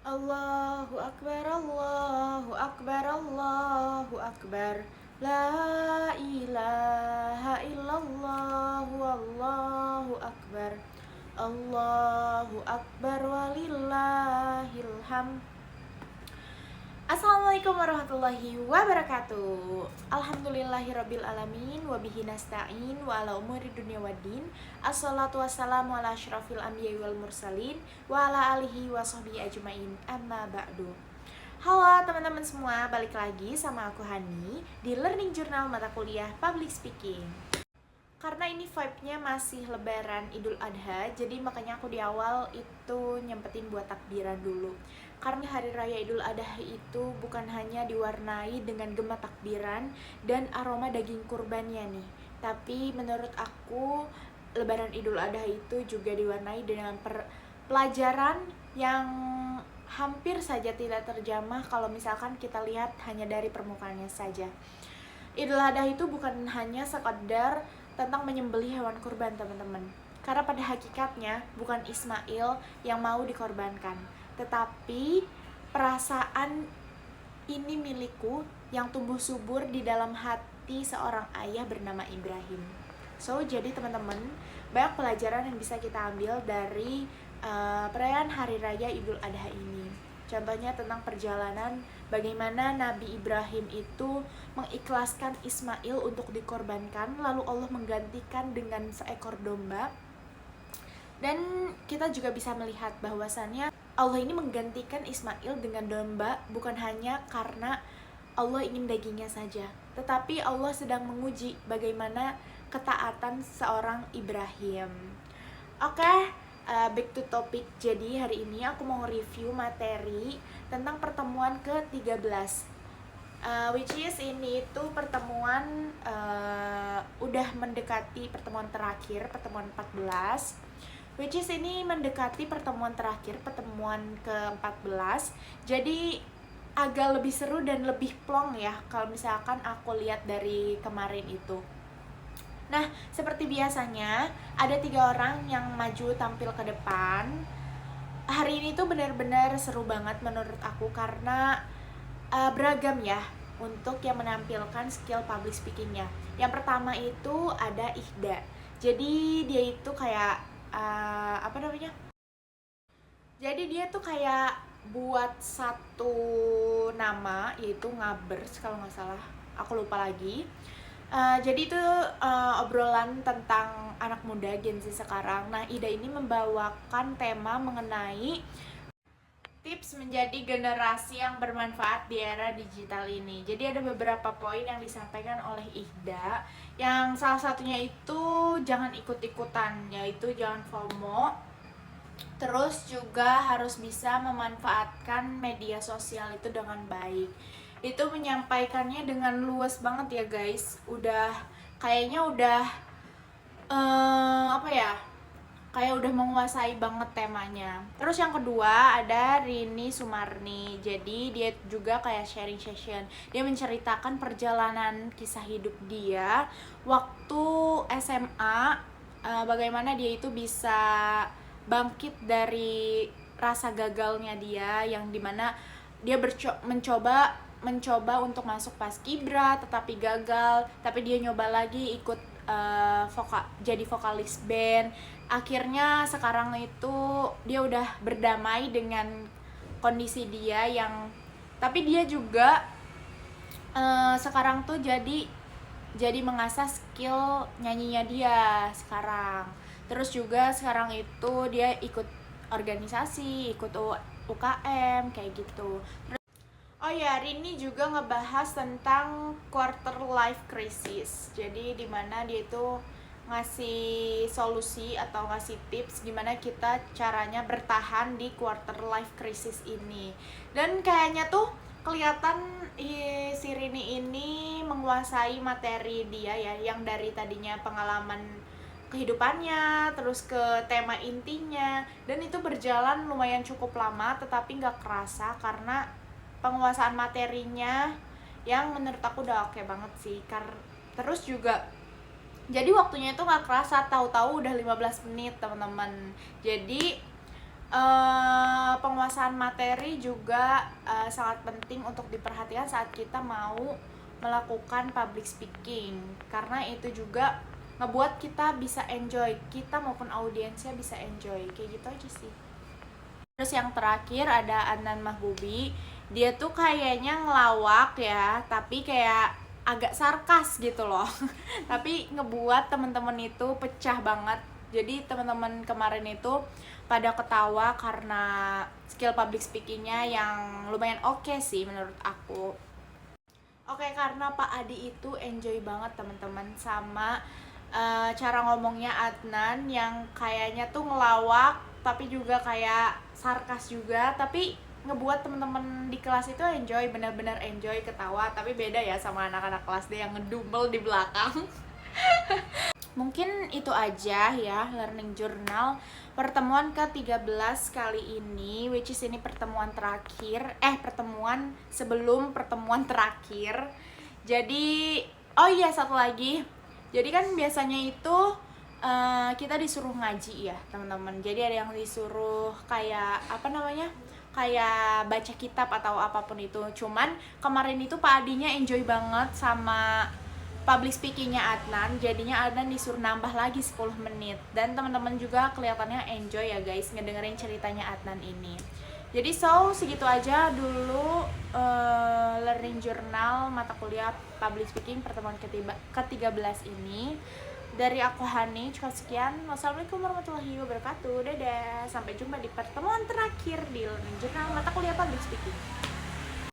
Allahu Akbar, Allahu Akbar, Allahu Akbar. La ilaha illallah, Allahu Akbar. Allahu Akbar walillahil hamd. Assalamualaikum warahmatullahi wabarakatuh. Alhamdulillahirabbil alamin wa bihi nasta'in wa ala umuri dunya waddin. Assalatu wassalamu ala asyrafil anbiya'i wal mursalin wa ala alihi wa sahbihi ajmain. Amma ba'du. Halo teman-teman semua, balik lagi sama aku Hani di Learning Journal mata kuliah Public Speaking. Karena ini vibe-nya masih lebaran Idul Adha, jadi makanya aku di awal itu nyempetin buat takbiran dulu. Karena hari raya Idul Adha itu bukan hanya diwarnai dengan gema takbiran dan aroma daging kurbannya nih, tapi menurut aku lebaran Idul Adha itu juga diwarnai dengan pelajaran yang hampir saja tidak terjamah kalau misalkan kita lihat hanya dari permukaannya saja. Idul Adha itu bukan hanya sekedar tentang menyembelih hewan kurban, teman-teman. Karena pada hakikatnya bukan Ismail yang mau dikorbankan, tetapi perasaan ini milikku yang tumbuh subur di dalam hati seorang ayah bernama Ibrahim. So, jadi teman-teman, banyak pelajaran yang bisa kita ambil dari perayaan Hari Raya Idul Adha ini. Contohnya tentang perjalanan bagaimana Nabi Ibrahim itu mengikhlaskan Ismail untuk dikorbankan, lalu Allah menggantikan dengan seekor domba. Dan kita juga bisa melihat bahwasannya Allah ini menggantikan Ismail dengan domba bukan hanya karena Allah ingin dagingnya saja, tetapi Allah sedang menguji bagaimana ketaatan seorang Ibrahim. Oke, back to topic. Jadi hari ini aku mau review materi tentang pertemuan ke-13, which is ini itu pertemuan udah mendekati pertemuan terakhir, pertemuan 14, which is ini mendekati pertemuan terakhir, pertemuan ke-14. Jadi agak lebih seru dan lebih plong ya kalau misalkan aku lihat dari kemarin itu. Nah, seperti biasanya ada 3 orang yang maju tampil ke depan. Hari ini tuh benar-benar seru banget menurut aku karena beragam ya untuk yang menampilkan skill public speakingnya. Yang pertama itu ada Ihda. Jadi dia itu kayak apa namanya? Jadi dia tuh kayak buat satu nama, yaitu Ngabers kalau nggak salah. Aku lupa lagi. Jadi itu obrolan tentang anak muda Gen Z sekarang. Nah, Ida ini membawakan tema mengenai tips menjadi generasi yang bermanfaat di era digital ini. Jadi ada beberapa poin yang disampaikan oleh Ihda, yang salah satunya itu jangan ikut-ikutan, yaitu jangan FOMO. Terus juga harus bisa memanfaatkan media sosial itu dengan baik. Itu menyampaikannya dengan luas banget ya guys. Kayaknya udah apa ya? Kayak udah menguasai banget temanya. Terus yang kedua ada Rini Sumarni. Jadi dia juga kayak sharing session. Dia menceritakan perjalanan kisah hidup dia waktu SMA, bagaimana dia itu bisa bangkit dari rasa gagalnya dia, yang dimana dia mencoba untuk masuk paskibra tetapi gagal, tapi dia nyoba lagi ikut jadi vokalis band. Akhirnya sekarang itu dia udah berdamai dengan kondisi dia yang, tapi dia juga sekarang tuh jadi mengasah skill nyanyinya dia sekarang. Terus juga sekarang itu dia ikut organisasi, ikut UKM kayak gitu. Oh ya, Rini juga ngebahas tentang quarter life crisis. Jadi dimana dia itu ngasih solusi atau ngasih tips gimana kita caranya bertahan di quarter life crisis ini. Dan kayaknya tuh kelihatan si Rini ini menguasai materi dia ya, yang dari tadinya pengalaman kehidupannya, terus ke tema intinya, dan itu berjalan lumayan cukup lama, tetapi nggak kerasa karena penguasaan materinya yang menurut aku udah oke banget sih. Terus juga jadi waktunya itu nggak kerasa, tahu-tahu udah 15 menit teman-teman. Jadi penguasaan materi juga sangat penting untuk diperhatikan saat kita mau melakukan public speaking, karena itu juga ngebuat kita bisa enjoy, kita maupun audiensnya bisa enjoy, kayak gitu aja sih. Terus yang terakhir ada Adnan Mahbubi, dia tuh kayaknya ngelawak ya, tapi kayak agak sarkas gitu loh. Tapi ngebuat temen-temen itu pecah banget. Jadi teman-teman kemarin itu pada ketawa karena skill public speakingnya yang lumayan oke sih menurut aku. Oke, karena Pak Adi itu enjoy banget teman-teman sama cara ngomongnya Adnan yang kayaknya tuh ngelawak tapi juga kayak sarkas juga, tapi ngebuat teman-teman di kelas itu enjoy, benar-benar enjoy, ketawa. Tapi beda ya sama anak-anak kelas D yang ngedumel di belakang. Mungkin itu aja ya learning journal pertemuan ke-13 kali ini, which is ini pertemuan terakhir, pertemuan sebelum pertemuan terakhir. Jadi, oh iya satu lagi. Jadi kan biasanya itu kita disuruh ngaji ya teman-teman. Jadi ada yang disuruh kayak apa namanya? Kayak baca kitab atau apapun itu. Cuman kemarin itu Pak Adinya enjoy banget sama public speakingnya Adnan, jadinya Adnan disuruh nambah lagi 10 menit. Dan teman-teman juga kelihatannya enjoy ya guys ngedengerin ceritanya Adnan ini. Jadi segitu aja dulu learning journal mata kuliah public speaking pertemuan ke-13 ini. Dari aku Hani, cukup sekian. Wassalamualaikum warahmatullahi wabarakatuh. Dadah, sampai jumpa di pertemuan terakhir di learning journal mata kuliah public speaking.